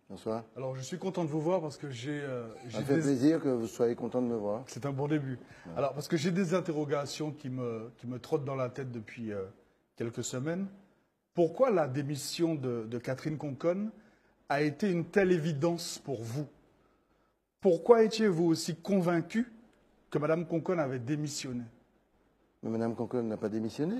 Bonsoir. Alors, je suis content de vous voir parce que j'ai... Ça me fait plaisir que vous soyez content de me voir. C'est un bon début. Ouais. Alors, parce que j'ai des interrogations qui me trottent dans la tête depuis quelques semaines. Pourquoi la démission de Catherine Conconne a été une telle évidence pour vous? Pourquoi étiez-vous aussi convaincu que Mme Conconne avait démissionné? Mais Mme Conconne n'a pas démissionné.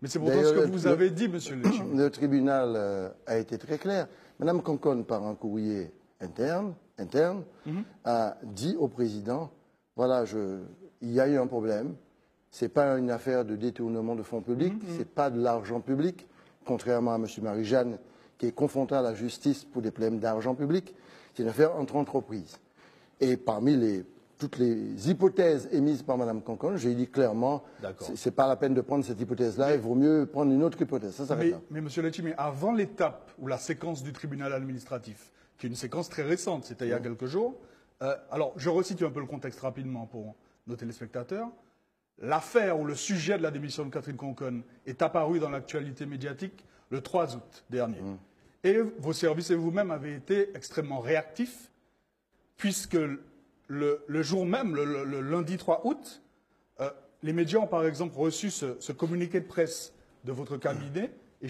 Mais c'est pourtant ce que vous avez dit, monsieur Letchimy. Le tribunal a été très clair. Mme Conconne, par un courrier interne, a dit au président, voilà, il y a eu un problème. Ce n'est pas une affaire de détournement de fonds publics, ce n'est pas de l'argent public, contrairement à M. Marie-Jeanne, qui est confronté à la justice pour des problèmes d'argent public. C'est une affaire entre entreprises. Et parmi toutes les hypothèses émises par Mme Conconne, j'ai dit clairement, ce n'est pas la peine de prendre cette hypothèse-là, il vaut mieux prendre une autre hypothèse. Ça s'arrête là. Mais M. Letchimy, avant l'étape ou la séquence du tribunal administratif, qui est une séquence très récente, c'était il y a quelques jours, alors je resitue un peu le contexte rapidement pour nos téléspectateurs. L'affaire ou le sujet de la démission de Catherine Conconne est apparu dans l'actualité médiatique le 3 août dernier. Et vos services et vous-même avez été extrêmement réactifs, puisque le jour même, le lundi 3 août, les médias ont par exemple reçu ce communiqué de presse de votre cabinet. Et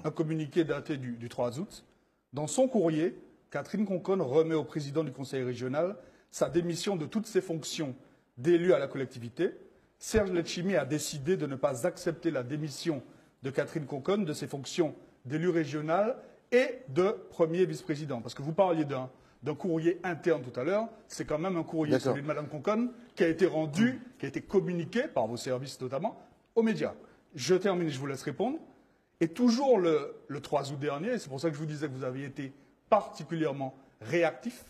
un communiqué daté du 3 août. Dans son courrier, Catherine Conconne remet au président du conseil régional sa démission de toutes ses fonctions d'élu à la collectivité. Serge Letchimy a décidé de ne pas accepter la démission de Catherine Conconne de ses fonctions d'élu régional et de premier vice-président. Parce que vous parliez d'un courrier interne tout à l'heure, c'est quand même un courrier, celui de Mme Conconne, qui a été rendu, qui a été communiqué par vos services notamment aux médias. Je termine, je vous laisse répondre. Et toujours le 3 août dernier, et c'est pour ça que je vous disais que vous aviez été particulièrement réactif,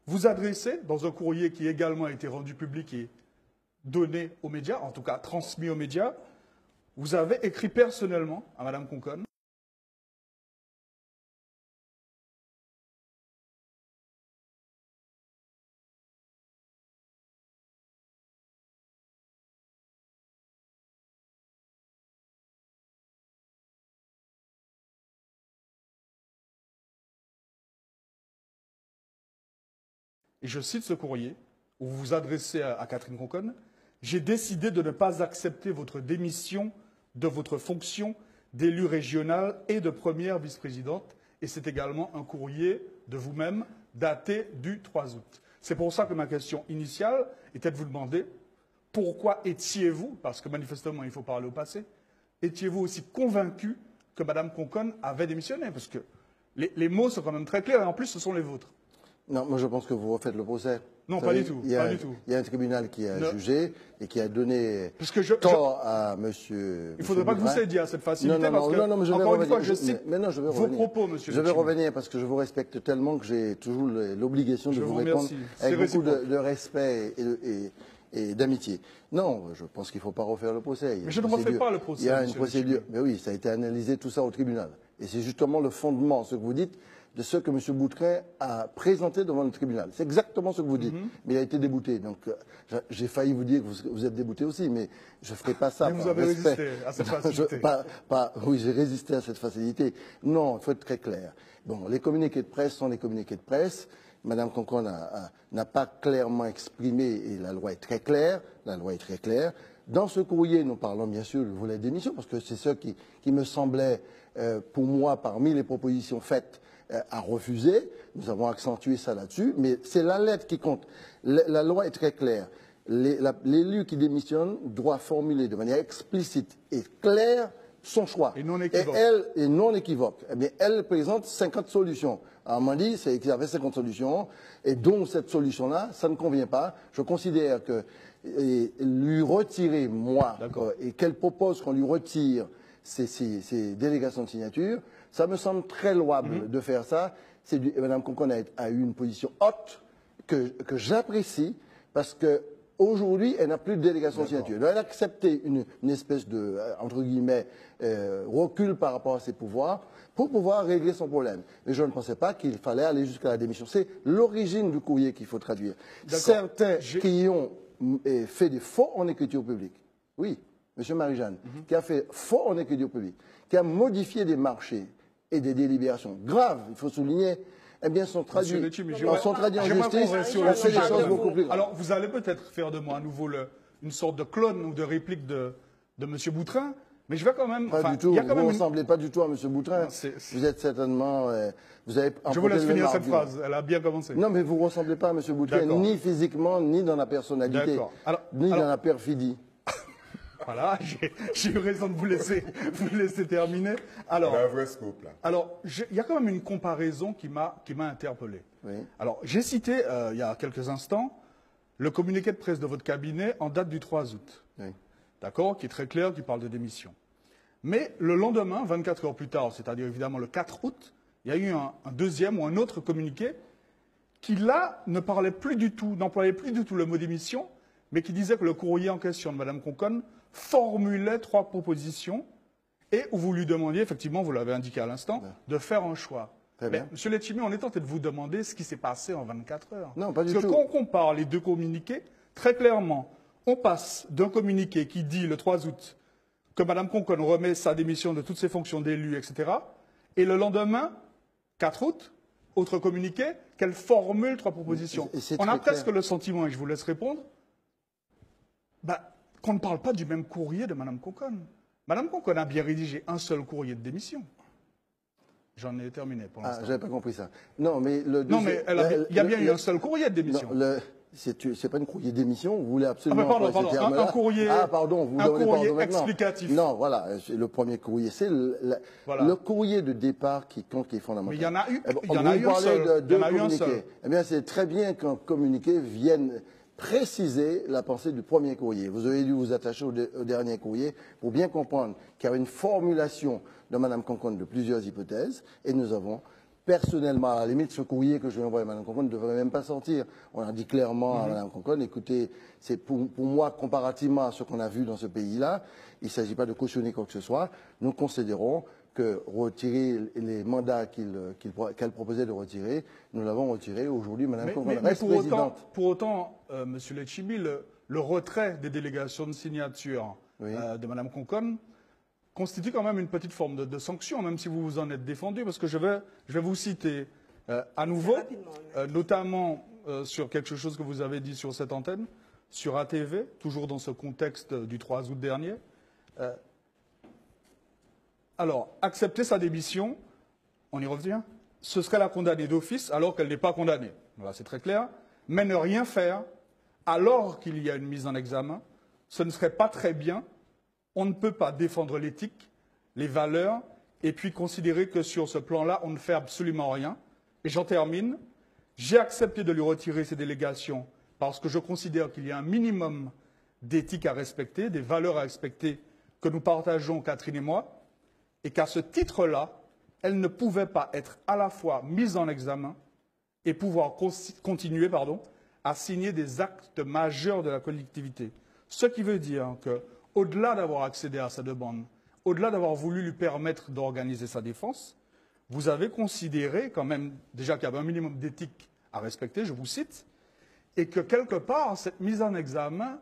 vous adressez dans un courrier qui également a été rendu public et donné aux médias, en tout cas transmis aux médias, vous avez écrit personnellement à Mme Conconne et je cite ce courrier, où vous vous adressez à Catherine Conconne, « J'ai décidé de ne pas accepter votre démission de votre fonction d'élu régional et de première vice-présidente. » Et c'est également un courrier de vous-même daté du 3 août. C'est pour ça que ma question initiale était de vous demander pourquoi étiez-vous, parce que manifestement il faut parler au passé, étiez-vous aussi convaincu que Mme Conconne avait démissionné? Parce que les mots sont quand même très clairs et en plus ce sont les vôtres. Non, moi je pense que vous refaites le procès. Non, pas du tout. Il y a un tribunal qui a jugé et qui a donné tort à monsieur. Il ne faudrait pas que vous cédiez à cette facilité. Non, mais je vais encore revenir. une fois, je cite vos propos, monsieur. Je vais revenir parce que je vous respecte tellement que j'ai toujours l'obligation de vous répondre avec beaucoup de respect et d'amitié. Non, je pense qu'il ne faut pas refaire le procès. Mais je ne refais pas le procès. Il y a une procédure. Mais oui, ça a été analysé tout ça au tribunal. Et c'est justement le fondement, ce que vous dites, de ce que M. Boutret a présenté devant le tribunal. C'est exactement ce que vous dites. Mais il a été débouté. Donc, j'ai failli vous dire que vous êtes débouté aussi, mais je ne ferai pas ça. Mais vous avez résisté à cette facilité. Oui, j'ai résisté à cette facilité. Non, il faut être très clair. Bon, les communiqués de presse sont des communiqués de presse. Mme Conconne n'a pas clairement exprimé, et la loi est très claire. La loi est très claire. Dans ce courrier, nous parlons bien sûr du volet démission, parce que c'est ce qui me semblait, pour moi, parmi les propositions faites, à refuser. Nous avons accentué ça là-dessus, mais c'est la lettre qui compte. La loi est très claire. L'élu qui démissionne doit formuler de manière explicite et claire son choix. Et non équivoque. Et non équivoque. Eh bien, elle présente 50 solutions. Alors, on m'a dit qu'il y avait 50 solutions, et donc cette solution-là, ça ne convient pas. Je considère que et lui retirer, moi, et qu'elle propose qu'on lui retire ces délégations de signature, ça me semble très louable de faire ça. Mme Concon a eu une position haute que j'apprécie parce que aujourd'hui, elle n'a plus de délégation de signature. Elle a accepté une espèce de, entre guillemets, recul par rapport à ses pouvoirs pour pouvoir régler son problème. Mais je ne pensais pas qu'il fallait aller jusqu'à la démission. C'est l'origine du courrier qu'il faut traduire. Certains qui ont fait des faux en écriture publique, oui, M. Marie-Jeanne, qui a fait faux en écriture publique, qui a modifié des marchés et des délibérations graves, il faut souligner, eh bien, sont traduits en justice, on fait des choses beaucoup plus graves. Alors, vous allez peut-être faire de moi à nouveau une sorte de clone ou de réplique de M. Boutrin, mais je vais quand même... Pas du tout, vous ne ressemblez pas du tout à M. Boutrin. Vous êtes certainement... je vous laisse finir cette phrase, elle a bien commencé. Non, mais vous ne ressemblez pas à M. Boutrin, ni physiquement, ni dans la personnalité, ni dans la perfidie. Voilà, j'ai eu raison de vous laisser terminer. Alors, un vrai scoop, là. Alors, il y a quand même une comparaison qui m'a interpellé. Oui. Alors, j'ai cité, il y a quelques instants, le communiqué de presse de votre cabinet en date du 3 août. Oui. D'accord, qui est très clair, qui parle de démission. Mais le lendemain, 24 heures plus tard, c'est-à-dire évidemment le 4 août, il y a eu un deuxième ou un autre communiqué qui, là, n'employait plus du tout le mot démission, mais qui disait que le courrier en question de Mme Concon formulait 3 propositions et où vous lui demandiez, effectivement, vous l'avez indiqué à l'instant, de faire un choix. Mais, M. Letchimy, on est tenté de vous demander ce qui s'est passé en 24 heures. Non, pas du tout. Parce que quand on compare les deux communiqués, très clairement, on passe d'un communiqué qui dit le 3 août que Mme Concon remet sa démission de toutes ses fonctions d'élu, etc. Et le lendemain, 4 août, autre communiqué, qu'elle formule 3 propositions. On a presque le sentiment, et je vous laisse répondre, qu'on ne parle pas du même courrier de Mme Concon. Mme Concon a bien rédigé un seul courrier de démission. J'en ai terminé pour l'instant. Ah, j'avais pas compris ça. Non, mais il y a bien eu un seul courrier de démission. C'est pas un courrier d'émission, vous voulez absolument un courrier, explicatif. Non, voilà, le premier courrier, c'est le courrier de départ qui compte, qui est fondamental. Mais il y en a eu, un seul. Eh bien, c'est très bien qu'un communiqué vienne préciser la pensée du premier courrier. Vous avez dû vous attacher au dernier courrier pour bien comprendre qu'il y avait une formulation de Mme Concon de plusieurs hypothèses, et nous avons personnellement, à la limite, ce courrier que je vais envoyer à Mme Concon ne devrait même pas sortir. On a dit clairement à Mme Concon, écoutez, c'est pour moi, comparativement à ce qu'on a vu dans ce pays-là, il ne s'agit pas de cautionner quoi que ce soit. Nous considérons que retirer les mandats qu'elle proposait de retirer, nous l'avons retiré. Aujourd'hui, Mme Concon reste présidente. Pour autant, M. Letchimy, le retrait des délégations de signature de Mme Concon constitue quand même une petite forme de sanction, même si vous vous en êtes défendu, parce que je vais vous citer à nouveau, notamment sur quelque chose que vous avez dit sur cette antenne, sur ATV, toujours dans ce contexte du 3 août dernier. Alors, accepter sa démission, on y revient, ce serait la condamner d'office alors qu'elle n'est pas condamnée. Voilà, c'est très clair. Mais ne rien faire alors qu'il y a une mise en examen, ce ne serait pas très bien. On ne peut pas défendre l'éthique, les valeurs, et puis considérer que sur ce plan-là, on ne fait absolument rien. Et j'en termine. J'ai accepté de lui retirer ses délégations parce que je considère qu'il y a un minimum d'éthique à respecter, des valeurs à respecter que nous partageons, Catherine et moi, et qu'à ce titre-là, elle ne pouvait pas être à la fois mise en examen et pouvoir continuer à signer des actes majeurs de la collectivité. Ce qui veut dire que, au-delà d'avoir accédé à sa demande, au-delà d'avoir voulu lui permettre d'organiser sa défense, vous avez considéré quand même déjà qu'il y avait un minimum d'éthique à respecter, je vous cite, et que quelque part, cette mise en examen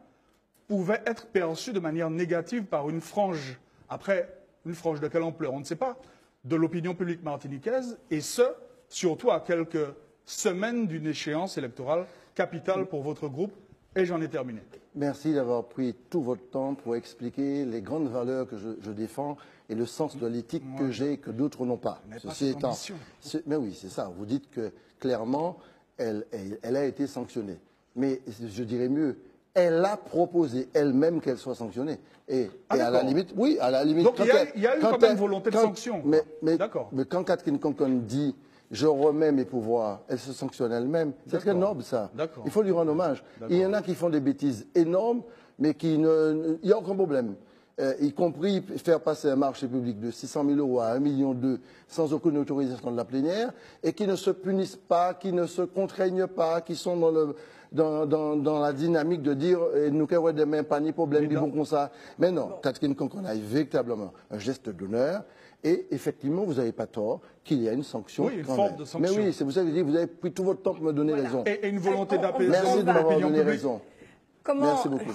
pouvait être perçue de manière négative par une frange, après une frange de quelle ampleur, on ne sait pas, de l'opinion publique martiniquaise, et ce, surtout à quelques semaines d'une échéance électorale capitale pour votre groupe. Et j'en ai terminé. Merci d'avoir pris tout votre temps pour expliquer les grandes valeurs que je défends et le sens de l'éthique que j'ai et que d'autres n'ont pas. Ceci étant, mais oui, c'est ça. Vous dites que clairement, elle a été sanctionnée. Mais je dirais mieux, elle a proposé elle-même qu'elle soit sanctionnée. Et à la limite, oui, à la limite. Donc il y a eu quand même volonté de sanction. Mais quand Catherine Concon dit je remets mes pouvoirs, elle se sanctionne elle-même. C'est très noble, ça. Il faut lui rendre hommage. Il y en a qui font des bêtises énormes, mais il n'y a aucun problème. Y compris faire passer un marché public de 600 000 € à 1,2 million sans aucune autorisation de la plénière, et qui ne se punissent pas, qui ne se contraignent pas, qui sont dans la dynamique de dire nous avons demain pas ni problème, du bon comme ça. Mais non, Catherine Conconne a véritablement un geste d'honneur. Et effectivement, vous n'avez pas tort qu'il y a une sanction. Oui, une forme de sanction. Mais oui, c'est vous avez dit, vous avez pris tout votre temps pour me donner raison. Et une volonté d'apaiser. Merci de m'avoir donné raison. Comment... Merci beaucoup.